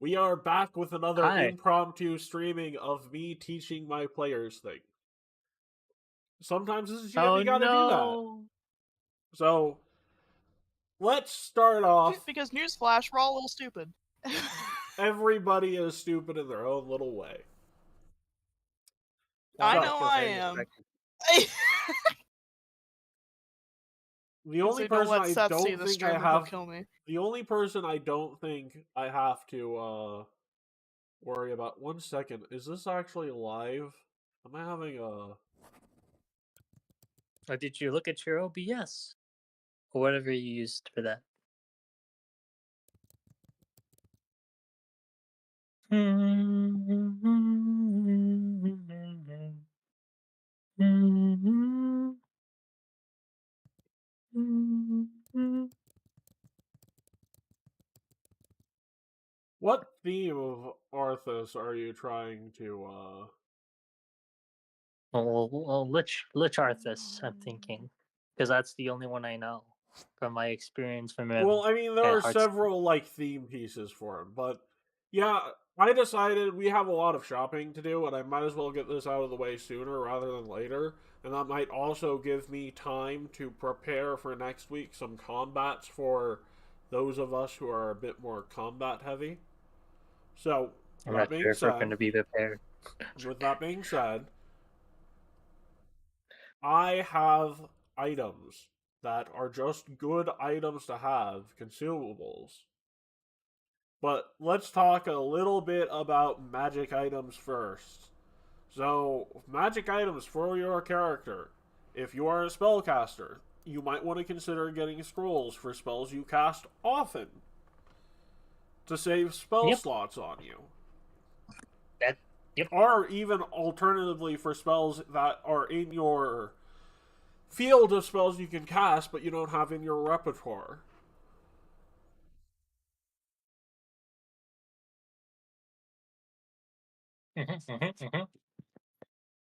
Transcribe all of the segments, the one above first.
We are back with another Hi. impromptu streaming of me teaching my players things. Sometimes this is shit, Oh we gotta do that. no. So, let's start off. Because newsflash, we're all a little stupid. Everybody is stupid in their own little way. I So, know I am. the only Don't person let I Seth see don't the think I stream or he'll have. kill me. The only person I don't think I have to worry about. 1 second. Is this actually live? Am I having a. Or did you look at your OBS? Or whatever you used for that? What theme of Arthas are you trying to Well, Lich Arthas, I'm thinking. Because that's the only one I know from my experience from Well, I mean, there are Hearthstone. several like theme pieces for him, but yeah, I decided we have a lot of shopping to do, and I might as well get this out of the way sooner rather than later. And that might also give me time to prepare for next week some combats for those of us who are a bit more combat heavy. So, I'm not sure if we're going to be prepared. with that being said, I have items that are just good items to have, consumables. But let's talk a little bit about magic items first. So, magic items for your character. If you are a spellcaster, you might want to consider getting scrolls for spells you cast often to save spell Yep. slots on you. Yep. Or even alternatively for spells that are in your field of spells you can cast but you don't have in your repertoire.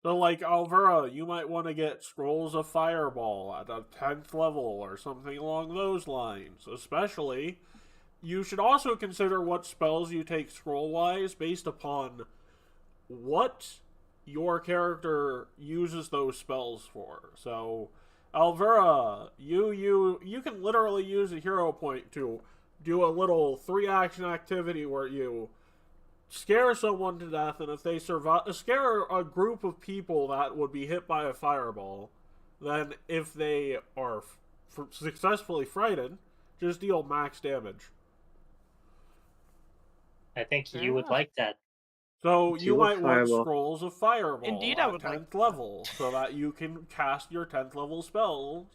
So, like Alvera, you might want to get Scrolls of Fireball at a 10th level or something along those lines. Especially, you should also consider what spells you take scroll wise based upon what your character uses those spells for. So, Alvera, you can literally use a hero point to do a little 3 action activity where you scare someone to death, and if they survive, scare a group of people that would be hit by a fireball, then if they are successfully frightened, just deal max damage. I think you would like that. So you might want Scrolls of Fireball Indeed, at I would 10th like level, so that you can cast your 10th level spells,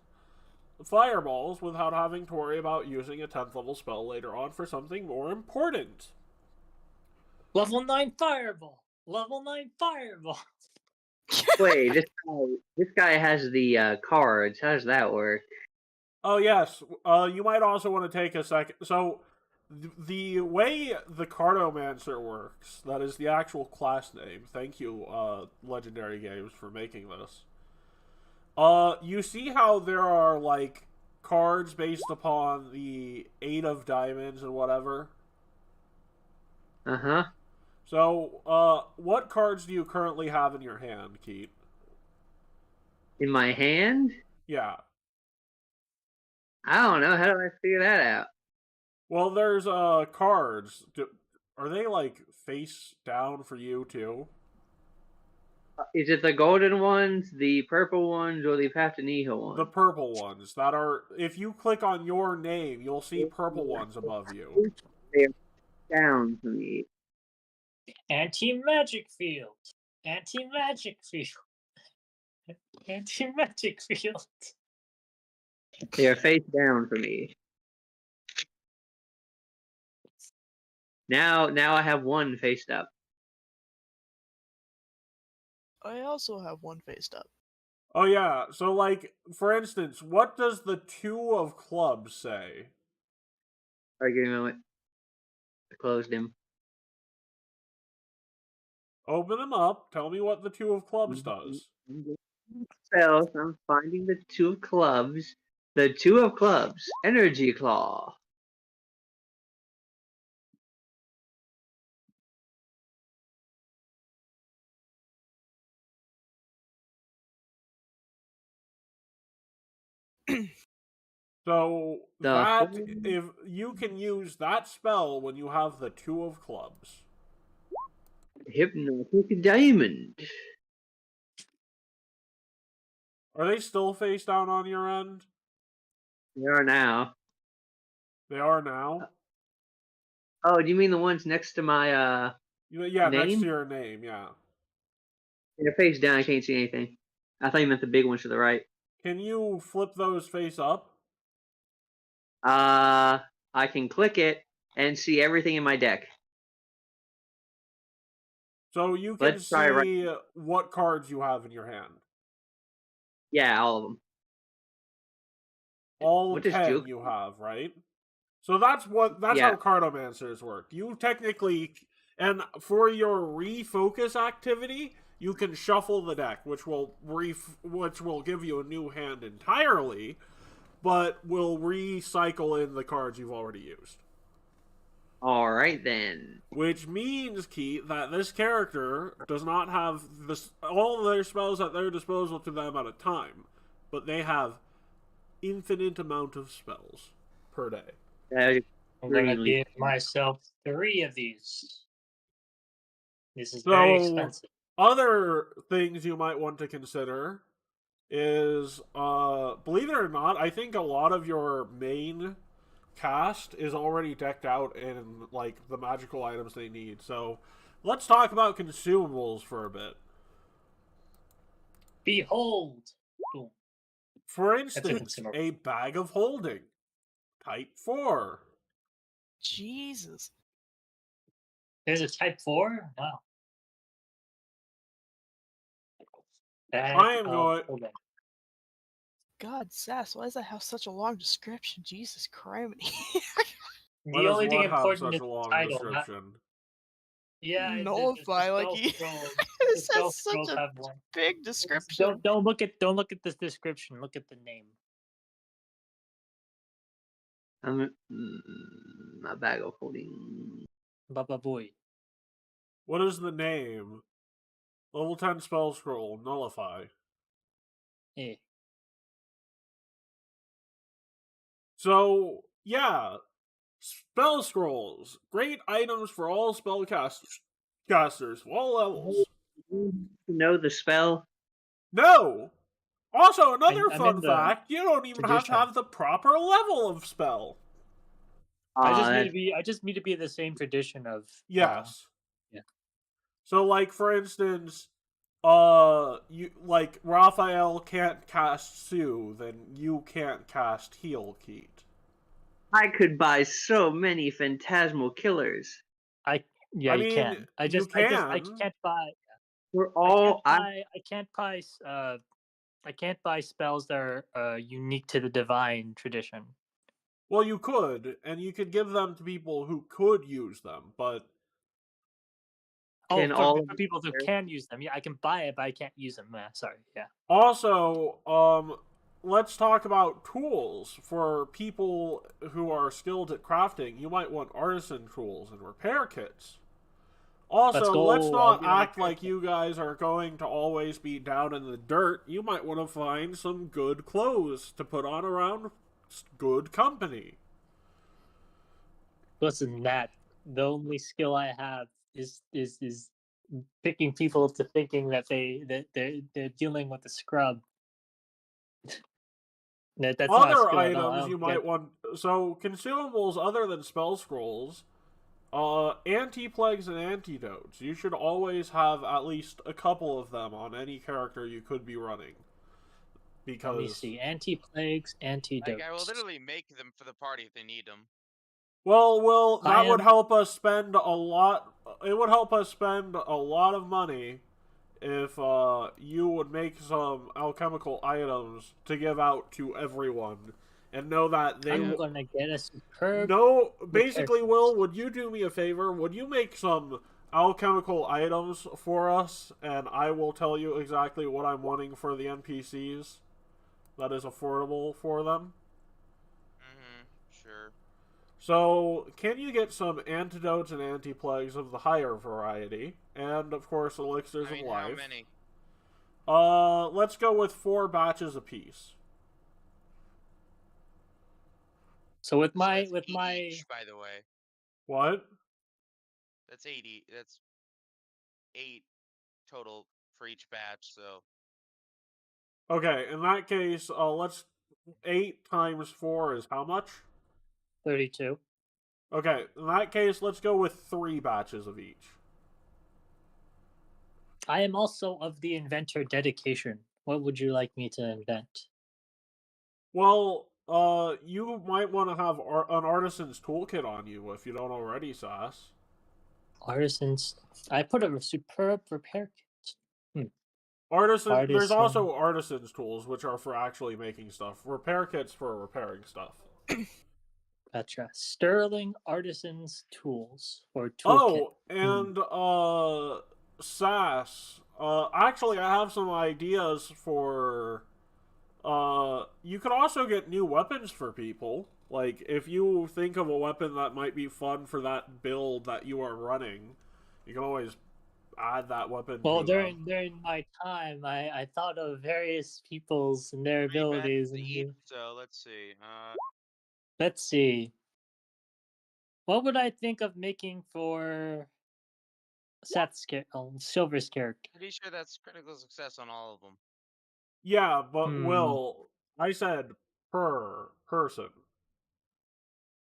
Fireballs, without having to worry about using a 10th level spell later on for something more important. Level 9 Fireball! Level 9 Fireball! Wait, this guy has the cards. How does that work? Oh yes, you might also want to take a second. So, the way the Cartomancer works, that is the actual class name. Thank you, Legendary Games, for making this. You see how there are like cards based upon the 8 of diamonds and whatever. Uh-huh. So, what cards do you currently have in your hand, Keith? In my hand? Yeah. I don't know. How do I figure that out? Well, there's cards. Are they like face down for you too? Is it the golden ones, the purple ones, or the Pathfinder ones? The purple ones that are. If you click on your name, you'll see purple ones above you. They're down for me. Anti-magic field! Anti-magic field! Anti-magic field! They are face down for me. Now I have one faced up. I also have one faced up. Oh yeah. So like, for instance, what does the 2 of clubs say? Alright, give me a moment. I closed him. Open them up. Tell me what the 2 of clubs does. Spells. I'm finding the 2 of clubs. The 2 of clubs. Energy Claw. So The that whole if you can use that spell when you have the 2 of clubs. hypnotic diamond. Are they still face down on your end? They are now. They are now. Oh, do you mean the ones next to my Yeah, next to name? your name. Yeah. They're face down. I can't see anything. I thought you meant the big ones to the right. Can you flip those face up? I can click it and see everything in my deck. So you can Let's try right. see what cards you have in your hand. Yeah, all of them. All What does 10 Juke? you have, right? So that's how Yeah. cartomancers work. You technically, and for your refocus activity, you can shuffle the deck, which will give you a new hand entirely, but will recycle in the cards you've already used. All right then. Which means, Keith, that this character does not have all their spells at their disposal to them at a time, but they have infinite amount of spells per day. That I'm gonna extremely- give myself 3 of these. This is very So, expensive. other things you might want to consider is, believe it or not, I think a lot of your main cast is already decked out in, like, the magical items they need. So, let's talk about consumables for a bit. Behold! Boom. For a instance, consumable. a bag of holding. Type 4. Jesus. There's a type 4? Wow. I am going... holding. God, Sass, why does that have such a long description? Jesus Christ. Why The does only thing what have important such is a the long title. description? Yeah, Nullify, like he the this spell has such scrolls a have one. big description. Don't look at this description. Look at the name. a bag of holding. Baba boy. What is the name? Level 10 spell scroll. Nullify. Eh. So, yeah. Spell scrolls. Great items for all spellcasters. Casters of all levels. Know the spell? No! Also, another I'm fun in the fact, you don't even have to tradition. have the proper level of spell. I just That- need to be the same tradition of Yes. yeah. So, like, for instance, you like Raphael can't cast Sue, then you can't cast Heal Keat. I could buy so many phantasmal killers. Yeah, I you mean, can. I you can't buy. We're all. I can't buy spells that are unique to the divine tradition. Well, you could, and you could give them to people who could use them, but Can For all people who can use them, yeah, I can buy it, but I can't use them. Sorry, yeah. also, let's talk about tools. For people who are skilled at crafting, you might want artisan tools and repair kits. Also, let's not act like you guys are going to always be down in the dirt. You might want to find some good clothes to put on around good company. Listen, Matt, the only skill I have is picking people to thinking that they're dealing with a scrub. That's not a Other skill at all. I items don't you get- might want. So, consumables other than spell scrolls, anti-plagues and antidotes. You should always have at least a couple of them on any character you could be running. Because Let me see. Anti-plagues, antidotes. Like, I will literally make them for the party if they need them. Well, that would am- help us spend a lot. It would help us spend a lot of money if you would make some alchemical items to give out to everyone, and know that they. I'm gonna get a superb. No, basically, characters. Will, would you do me a favor? Would you make some alchemical items for us, and I will tell you exactly what I'm wanting for the NPCs that is affordable for them? Sure. So, can you get some antidotes and anti-plagues of the higher variety, and of course elixirs I mean, of how life? many? Let's go with 4 batches apiece. So with So my that's with 8 my each, by the way. What? That's 80. That's 8 total for each batch. So Okay, in that case, let's 8 times 4 is how much? 32. Okay, in that case, let's go with 3 batches of each. I am also of the inventor dedication. What would you like me to invent? Well, you might want to have an artisan's toolkit on you if you don't already, Sass. Artisans. I put a superb repair kit. There's Artisan. also artisan's tools, which are for actually making stuff. Repair kits for repairing stuff. Gotcha. Sterling artisans tools or toolkit. Oh, and Sass. Actually, I have some ideas for. You could also get new weapons for people. Like, if you think of a weapon that might be fun for that build that you are running, you can always add that weapon Well, to them. during my time, I thought of various peoples and their 3 abilities, batches and each. So let's see. let's see. What would I think of making for Silver's character? Pretty sure that's critical success on all of them. Yeah, but Hmm. Will, I said per person.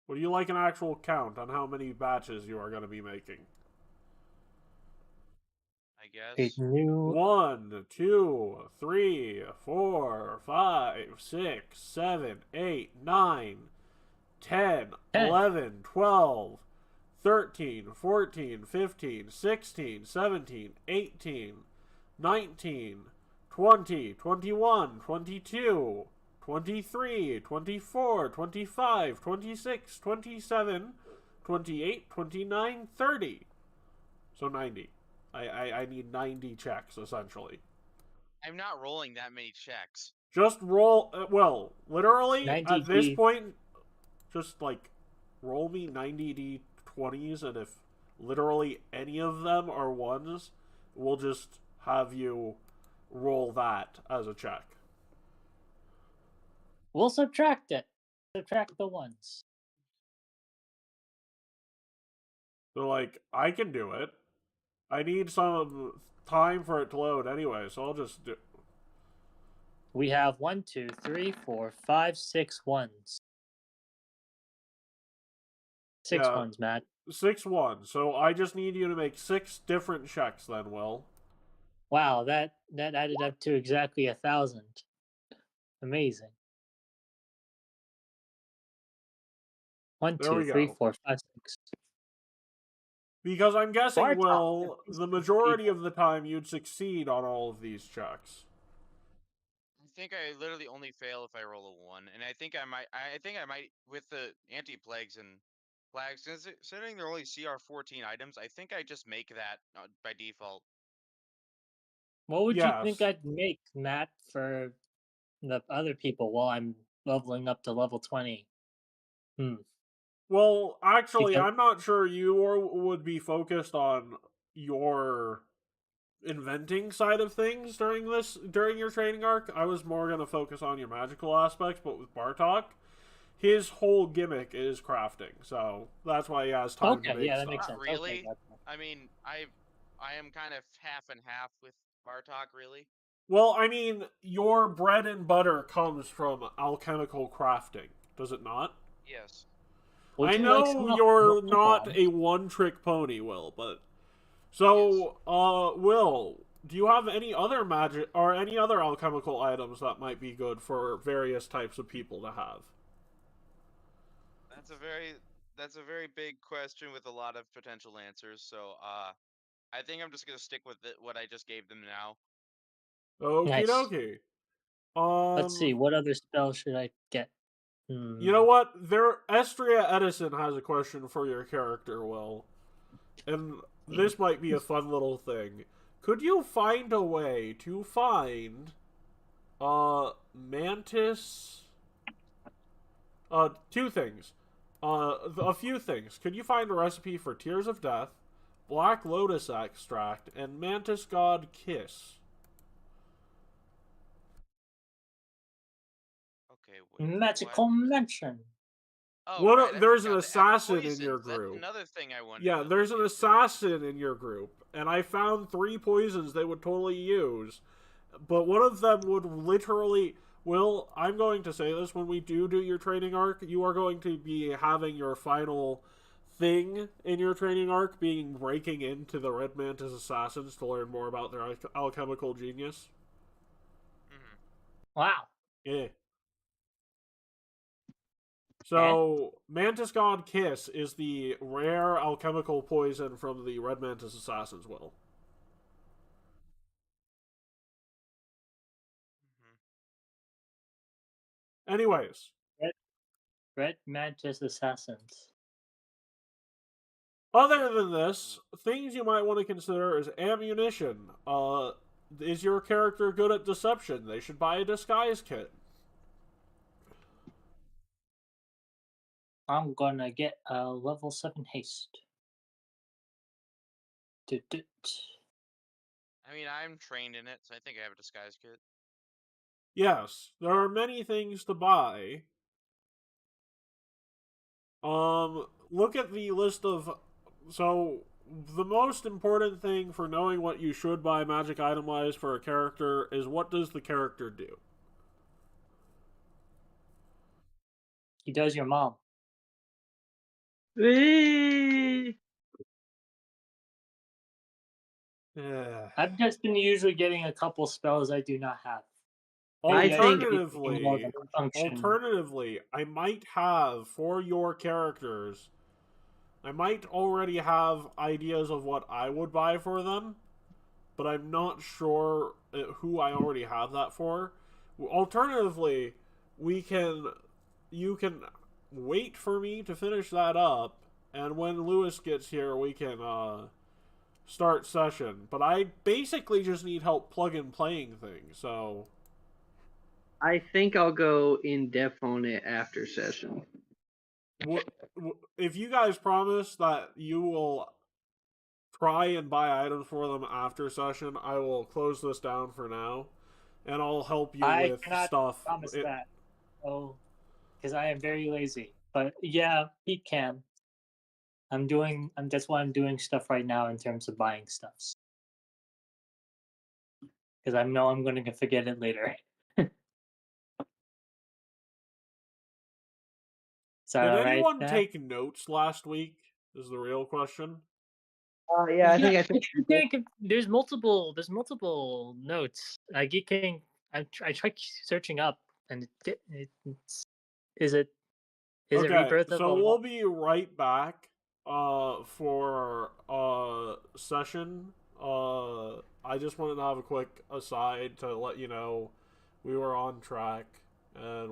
Would you like an actual count on how many batches you are going to be making? I A guess. new 1, 2, 3, 4, 5, 6, 7, 8, 9, 10, 10. 11, 12, 13, 14, 15, 16, 17, 18, 19, 20, 21, 22, 23, 24, 25, 26, 27, 28, 29, 30. So 90. I need 90 checks, essentially. I'm not rolling that many checks. Just roll. Well, literally, at this 90D. point, just like roll me 90d20s, and if literally any of them are ones, we'll just have you roll that as a check. We'll subtract it. Subtract the ones. So, like, I can do it. I need some time for it to load anyway, so I'll just do. We have 1, 2, 3, 4, 5, 6 ones. Six Yeah, ones, Matt. 6-1. So I just need you to make 6 different checks then, Will. Wow, that added up to exactly 1,000. Amazing. 1, There 2, we 3, go. 4, 5, 6. Because I'm guessing, Bartok, Will, these the are majority people. of the time you'd succeed on all of these checks. I think I literally only fail if I roll a 1, and I think I might. I think I might with the anti-plagues and plagues. Considering they're only CR 14 items, I think I just make that by default. What would you think Yes. I'd make, Matt, for the other people while I'm leveling up to level 20? Well, actually, Because I'm not sure you would be focused on your inventing side of things during your training arc. I was more going to focus on your magical aspects, but with Bartok, his whole gimmick is crafting, so that's why he has time to okay, make yeah, that makes stuff. Not sense. Okay, really. gotcha. I mean, I am kind of half and half with Bartok, really. Well, I mean, your bread and butter comes from alchemical crafting, does it not? Yes. Would I you like know some you're alchemical not bombs? a one-trick pony, Will, but Yes. so, Will, do you have any other magic or any other alchemical items that might be good for various types of people to have? That's a very big question with a lot of potential answers. So, I think I'm just gonna stick with what I just gave them now. Okie Nice. dokie. Let's see. What other spell should I get? You know what? Estria Edison has a question for your character, Will. And this might be a fun little thing. Could you find a way to find Mantis two things. A few things. Could you find a recipe for Tears of Death, Black Lotus Extract, and Mantis God Kiss? Okay, wait. Magical mention. Oh right, I There's an forgot the assassin in your poisons. That's group. another thing I wanted Yeah, to there's look an into. assassin in your group, and I found 3 poisons they would totally use. But one of them would literally. Will, I'm going to say this, when we do your training arc, you are going to be having your final thing in your training arc being breaking into the Red Mantis assassins to learn more about their alchemical genius. Mhm. Wow. Yeah. So, Mantis God Kiss is the rare alchemical poison from the Red Mantis assassins, Will. Mhm. Anyways, Red Mantis Assassins. other than this, things you might want to consider is ammunition. Is your character good at deception? They should buy a disguise kit. I'm gonna get a level 7 haste. Doot. I mean, I'm trained in it, so I think I have a disguise kit. Yes, there are many things to buy. Look at the list of. So, the most important thing for knowing what you should buy magic item wise for a character is what does the character do? He does your mom. Whee! Yeah. I've just been usually getting a couple spells I do not have. I Maybe think- should be thinking more of a function. Alternatively, I might have for your characters. I might already have ideas of what I would buy for them, but I'm not sure who I already have that for. Alternatively, you can wait for me to finish that up, and when Lewis gets here, we can start session. But I basically just need help plug and playing things, so. I think I'll go in depth on it after session. If you guys promise that you will try and buy items for them after session, I will close this down for now, and I'll help you I with cannot stuff. promise that. Oh, because I am very lazy. But yeah, he can. That's why I'm doing stuff right now in terms of buying stuff. Because I know I'm going to forget it later. Is that Did all right? anyone Dad? take notes last week? Is the real question. Yeah, I think There's multiple notes. I can. I tried searching up, and is it Okay, rebirth of so a we'll be right back for session. I just wanted to have a quick aside to let you know we were on track and